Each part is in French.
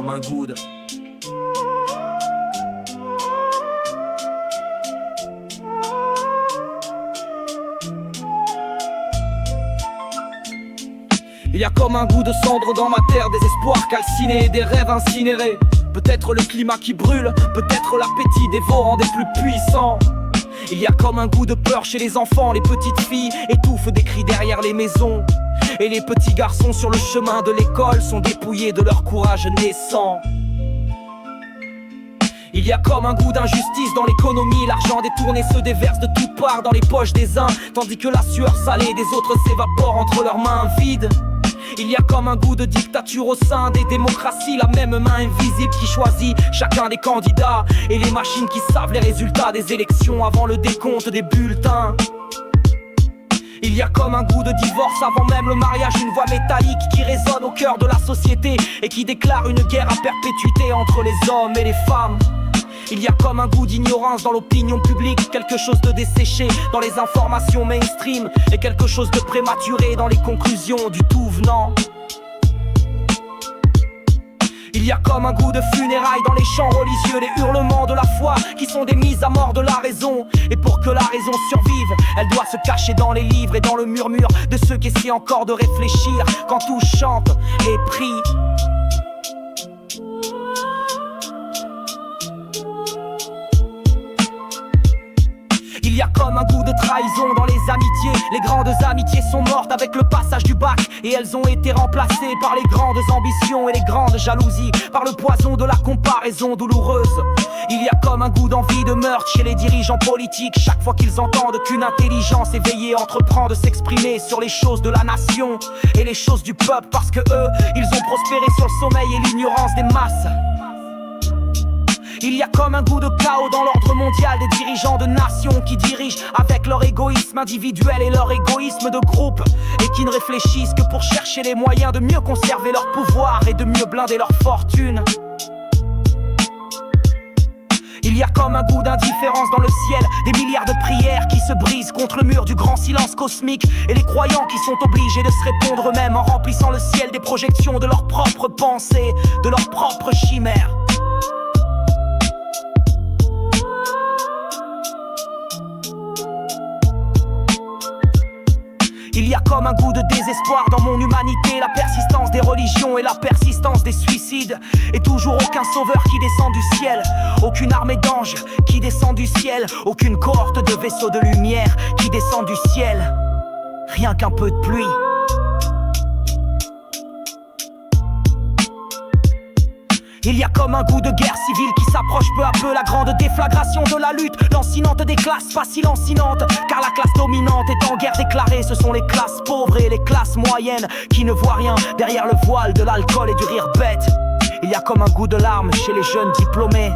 comme un good. Il y a comme un goût de cendre dans ma terre, des espoirs calcinés et des rêves incinérés. Peut-être le climat qui brûle, peut-être l'appétit dévorant des plus puissants. Il y a comme un goût de peur chez les enfants, les petites filles étouffent des cris derrière les maisons. Et les petits garçons sur le chemin de l'école sont dépouillés de leur courage naissant. Il y a comme un goût d'injustice dans l'économie, l'argent détourné se déverse de toutes parts dans les poches des uns, tandis que la sueur salée des autres s'évapore entre leurs mains vides. Il y a comme un goût de dictature au sein des démocraties, la même main invisible qui choisit chacun des candidats, et les machines qui savent les résultats des élections avant le décompte des bulletins. Il y a comme un goût de divorce avant même le mariage, une voix métallique qui résonne au cœur de la société et qui déclare une guerre à perpétuité entre les hommes et les femmes. Il y a comme un goût d'ignorance dans l'opinion publique, quelque chose de desséché dans les informations mainstream et quelque chose de prématuré dans les conclusions du tout venant. Il y a comme un goût de funérailles dans les chants religieux, les hurlements de la foi qui sont des mises à mort de la raison. Et pour que la raison survive, elle doit se cacher dans les livres et dans le murmure de ceux qui essaient encore de réfléchir quand tout chante et prie. Il y a comme un goût de trahison dans les amitiés. Les grandes amitiés sont mortes avec le passage du bac, et elles ont été remplacées par les grandes ambitions et les grandes jalousies, par le poison de la comparaison douloureuse. Il y a comme un goût d'envie de meurtre chez les dirigeants politiques, chaque fois qu'ils entendent qu'une intelligence éveillée entreprend de s'exprimer sur les choses de la nation et les choses du peuple, parce que eux, ils ont prospéré sur le sommeil et l'ignorance des masses. Il y a comme un goût de chaos dans l'ordre mondial des dirigeants de nations qui dirigent avec leur égoïsme individuel et leur égoïsme de groupe, et qui ne réfléchissent que pour chercher les moyens de mieux conserver leur pouvoir et de mieux blinder leur fortune. Il y a comme un goût d'indifférence dans le ciel, des milliards de prières qui se brisent contre le mur du grand silence cosmique, et les croyants qui sont obligés de se répondre eux-mêmes en remplissant le ciel des projections de leurs propres pensées, de leurs propres chimères. Il y a comme un goût de désespoir dans mon humanité, la persistance des religions et la persistance des suicides, et toujours aucun sauveur qui descend du ciel, aucune armée d'anges qui descend du ciel, aucune cohorte de vaisseaux de lumière qui descend du ciel, rien qu'un peu de pluie. Il y a comme un goût de guerre civile qui s'approche peu à peu, la grande déflagration de la lutte, lancinante des classes, pas si lancinante, car la classe dominante est en guerre déclarée. Ce sont les classes pauvres et les classes moyennes qui ne voient rien derrière le voile de l'alcool et du rire bête. Il y a comme un goût de larmes chez les jeunes diplômés,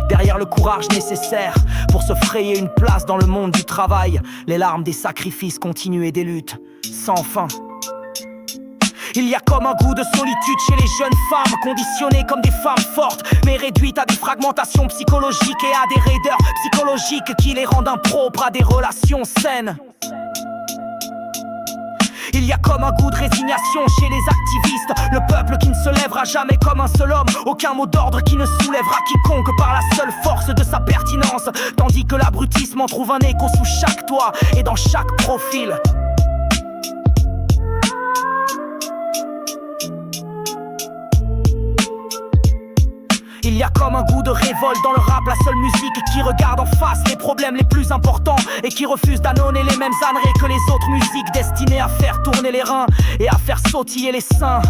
derrière le courage nécessaire pour se frayer une place dans le monde du travail, les larmes des sacrifices continus et des luttes sans fin. Il y a comme un goût de solitude chez les jeunes femmes, conditionnées comme des femmes fortes, mais réduites à des fragmentations psychologiques et à des raideurs psychologiques qui les rendent impropres à des relations saines. Il y a comme un goût de résignation chez les activistes, le peuple qui ne se lèvera jamais comme un seul homme, aucun mot d'ordre qui ne soulèvera quiconque par la seule force de sa pertinence, tandis que l'abrutissement trouve un écho sous chaque toit et dans chaque profil. Il y a comme un goût de révolte dans le rap, la seule musique qui regarde en face les problèmes les plus importants et qui refuse d'annoncer les mêmes âneries que les autres musiques destinées à faire tourner les reins et à faire sautiller les seins.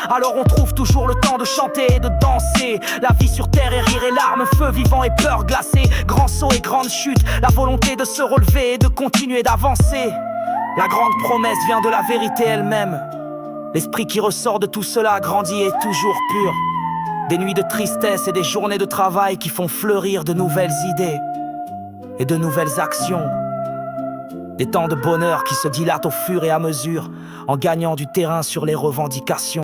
Alors on trouve toujours le temps de chanter et de danser, la vie sur terre est rire et larmes, feu vivant et peur glacée, grands sauts et grandes chutes, la volonté de se relever et de continuer d'avancer. La grande promesse vient de la vérité elle-même. L'esprit qui ressort de tout cela grandit et est toujours pur. Des nuits de tristesse et des journées de travail qui font fleurir de nouvelles idées et de nouvelles actions. Des temps de bonheur qui se dilatent au fur et à mesure en gagnant du terrain sur les revendications.